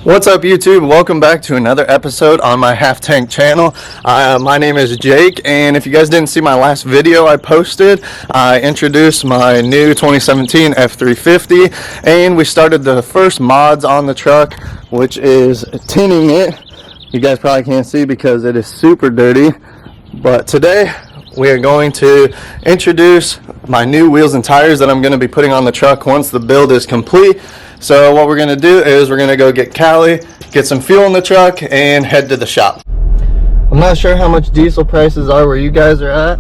What's up, YouTube? Welcome back to another episode on my Half Tank channel. My name is Jake, and if you guys didn't see my last video I posted, I introduced my new 2017 F-350, and we started the first mods on the truck, which is tinning it. You guys probably can't see because it is super dirty, but today we are going to introduce my new wheels and tires that I'm going to be putting on the truck once the build is complete. So what we're going to do is we're going to go get Callie, get some fuel in the truck, and head to the shop. I'm not sure how much diesel prices are where you guys are at,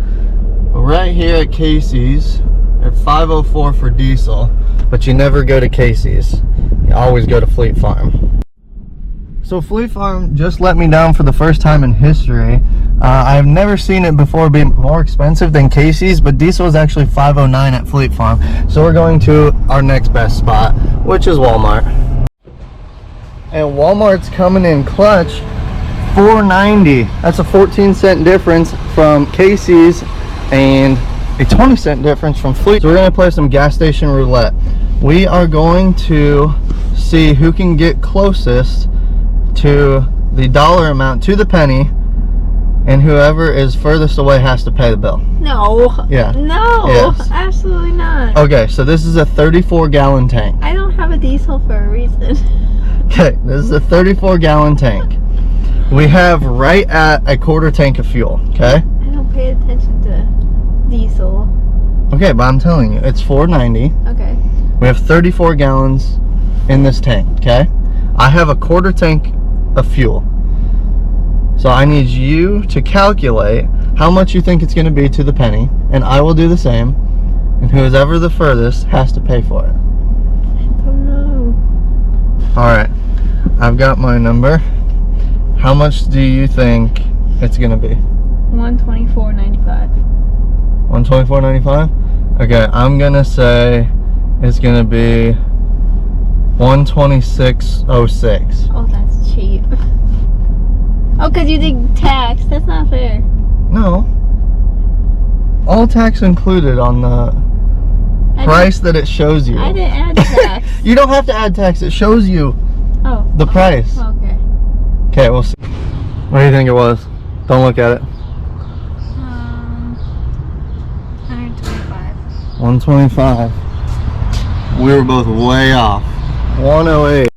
but right here at Casey's, they're $5.04 for diesel, but you never go to Casey's. You always go to Fleet Farm. So Fleet Farm just let me down for the first time in history. I've never seen it before be more expensive than Casey's, but diesel is actually $5.09 at Fleet Farm. So we're going to our next best spot, which is Walmart. And Walmart's coming in clutch, $4.90. That's a 14-cent difference from Casey's and a 20-cent difference from Fleet. So we're going to play some gas station roulette. We are going to see who can get closest to the dollar amount to the penny, and whoever is furthest away has to pay the bill. No. Yeah. No. Yes. Absolutely not. Okay, so this is a 34-gallon tank. I don't have a diesel for a reason. Okay, this is a 34-gallon tank. We have right at a quarter tank of fuel, okay? I don't pay attention to diesel. Okay, but I'm telling you, it's $4.90. Okay. We have 34 gallons in this tank, okay? I have a quarter tank of fuel. So I need you to calculate how much you think it's going to be to the penny, and I will do the same, and whoever the furthest has to pay for it. I don't know. Alright, I've got my number. How much do you think it's going to be? $124.95. $124.95? Okay, I'm going to say it's going to be $126.06. Oh, that's cheap. Oh, because you did tax. That's not fair. No. All tax included on the price that it shows you. I didn't add tax. You don't have to add tax. It shows you the price. Okay. Okay, we'll see. What do you think it was? Don't look at it. 125. 125. We were both way off. 108.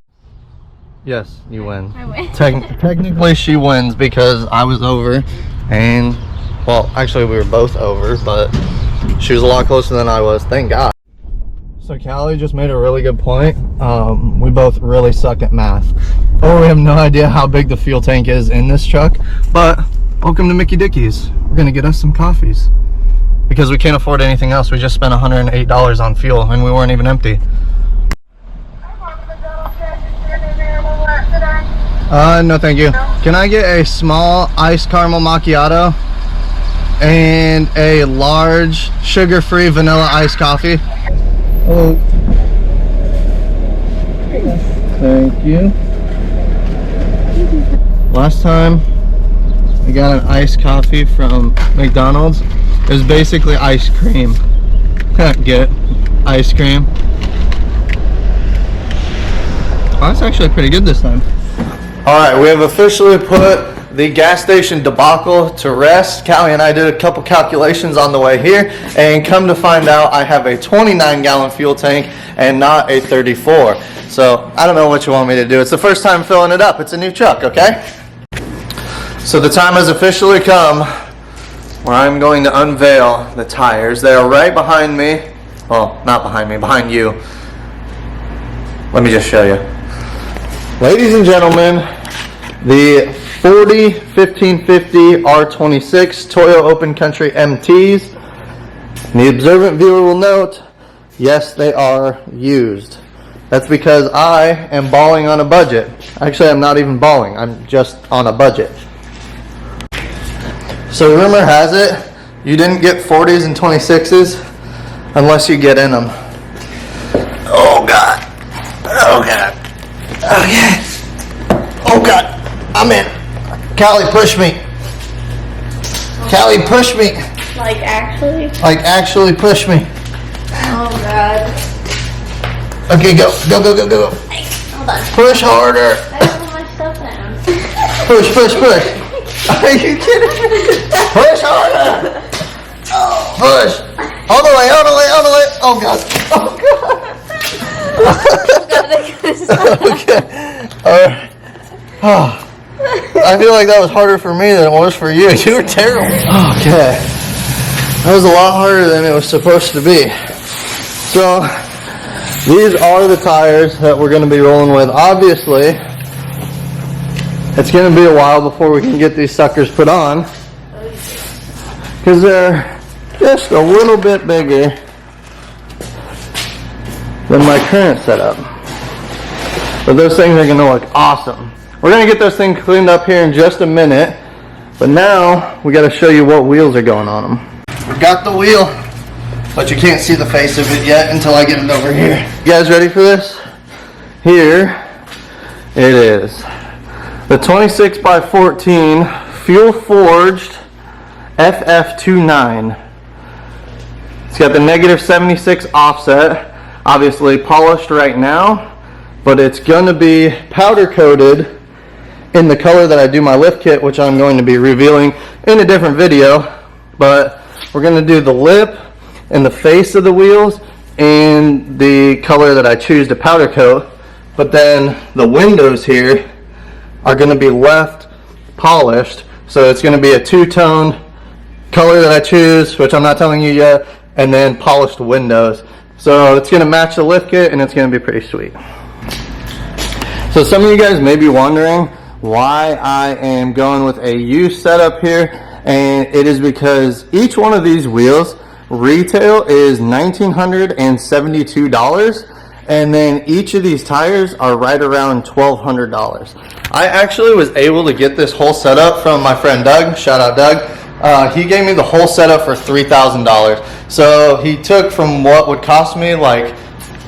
Yes, you win. I win. Technically she wins because I was over, and well, actually we were both over, but she was a lot closer than I was, thank God. So Callie just made a really good point. We both really suck at math, or we have no idea how big the fuel tank is in this truck. But welcome to Mickey Dickey's. We're gonna get us some coffees because we can't afford anything else. We just spent $108 on fuel and we weren't even empty. No thank you. Can I get a small iced caramel macchiato and a large sugar-free vanilla iced coffee? Oh. Thank you. Last time I got an iced coffee from McDonald's. It was basically ice cream. Get it? Ice cream. Oh, that's actually pretty good this time. Alright, we have officially put the gas station debacle to rest. Callie and I did a couple calculations on the way here, and come to find out I have a 29-gallon fuel tank and not a 34. So I don't know what you want me to do. It's the first time filling it up. It's a new truck, okay? So the time has officially come where I'm going to unveil the tires. They are right behind me. Well, not behind me, behind you. Let me just show you. Ladies and gentlemen, the 1550 R26 Toyo Open Country MTs. The observant viewer will note, yes, they are used. That's because I am balling on a budget. Actually, I'm not even balling. I'm just on a budget. So rumor has it, you didn't get 40s and 26s unless you get in them. Oh God. Oh God. Okay. Oh God. I'm in. Callie, push me. Callie, push me. Like actually? Like actually push me. Oh God. Okay, go. Go, go, go, go, go. Hold on. Push harder. I Push, push, push. Are you kidding me? Push harder. Push. All the way, all the way, all the way. Oh, God. Oh, God. Okay. All right. Oh. I feel like that was harder for me than it was for you. You were terrible. Okay. That was a lot harder than it was supposed to be. So, these are the tires that we're going to be rolling with. Obviously, it's going to be a while before we can get these suckers put on, because they're just a little bit bigger than my current setup. But those things are going to look awesome. We're going to get those things cleaned up here in just a minute, but now we got to show you what wheels are going on them. We've got the wheel, but you can't see the face of it yet until I get it over here. You guys ready for this? Here it is. The 26x14 fuel forged FF29. It's got the -76 offset, obviously polished right now, but it's going to be powder coated in the color that I do my lift kit, which I'm going to be revealing in a different video. But we're going to do the lip and the face of the wheels in the color that I choose to powder coat, but then the windows here are going to be left polished, so it's going to be a two-tone color that I choose, which I'm not telling you yet, and then polished windows. So it's going to match the lift kit, and it's going to be pretty sweet. So some of you guys may be wondering why I am going with a used setup here, and it is because each one of these wheels retail is $1,972, and then each of these tires are right around $1,200. I actually was able to get this whole setup from my friend Doug. Shout out Doug. He gave me the whole setup for $3,000. So he took from what would cost me like,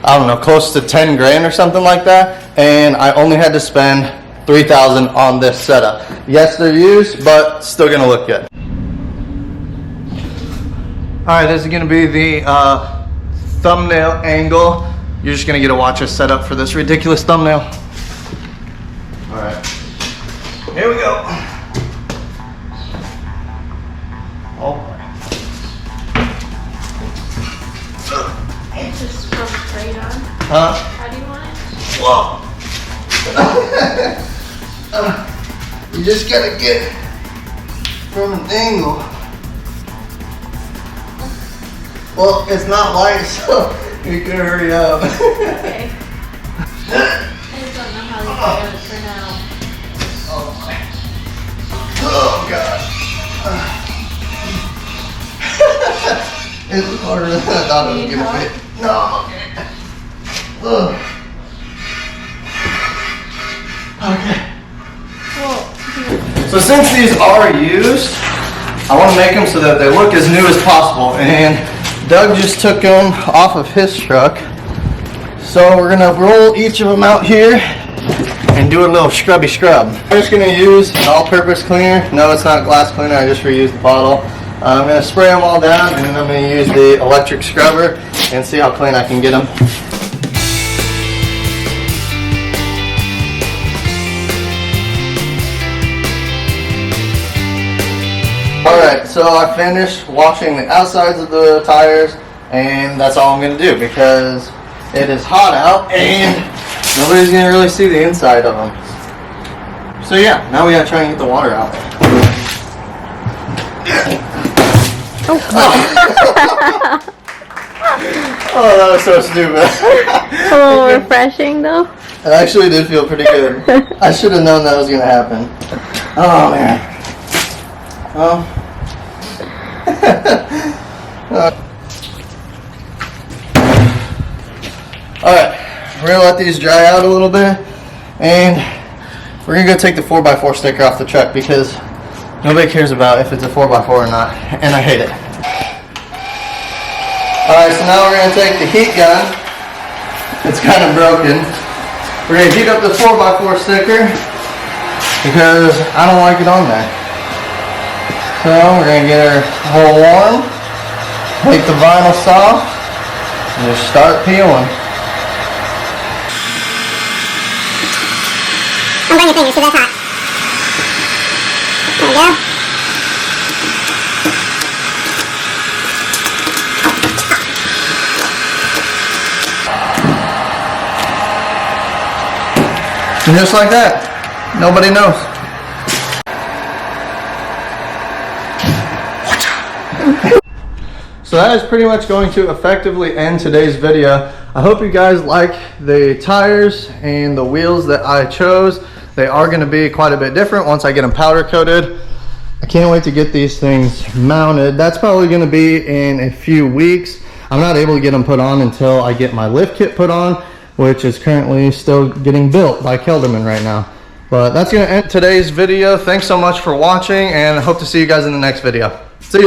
I don't know, close to 10 grand or something like that, and I only had to spend $3,000 on this setup. Yes, they're used, but still gonna look good. All right, this is gonna be the thumbnail angle. You're just gonna get to watch us set up for this ridiculous thumbnail. All right, here we go. Oh boy. It's just from straight on. Huh? How do you want it? Whoa. You just gotta get from an angle. Well, it's not light, so you can hurry up. Okay. I just don't know how you got it for now. Oh my. Oh god. It was harder than I thought it was gonna be. No, I'm okay. Ugh. Okay. So since these are used, I want to make them so that they look as new as possible. And Doug just took them off of his truck. So we're going to roll each of them out here and do a little scrubby scrub. I'm just going to use an all-purpose cleaner. No, it's not glass cleaner. I just reused the bottle. I'm going to spray them all down, and then I'm going to use the electric scrubber and see how clean I can get them. Alright, so I finished washing the outsides of the tires, and that's all I'm going to do because it is hot out and nobody's going to really see the inside of them. So yeah, now we got to try and get the water out. Oh, that was so stupid. A little refreshing though. It actually did feel pretty good. I should have known that was going to happen. Oh man. Well. Alright, we're going to let these dry out a little bit, and we're going to go take the 4x4 sticker off the truck because nobody cares about if it's a 4x4 or not, and I hate it. Alright, so now we're going to take the heat gun. It's kind of broken. We're going to heat up the 4x4 sticker because I don't like it on there. So we're going to get her hole warm, take the vinyl soft, and just start peeling. I'm bringing your finger, so that's hot. go. And just like that, nobody knows. So that is pretty much going to effectively end today's video. I hope you guys like the tires and the wheels that I chose. They are going to be quite a bit different once I get them powder coated. I can't wait to get these things mounted. That's probably going to be in a few weeks. I'm not able to get them put on until I get my lift kit put on, which is currently still getting built by Kelderman right now. But that's going to end today's video. Thanks so much for watching, and I hope to see you guys in the next video. See you.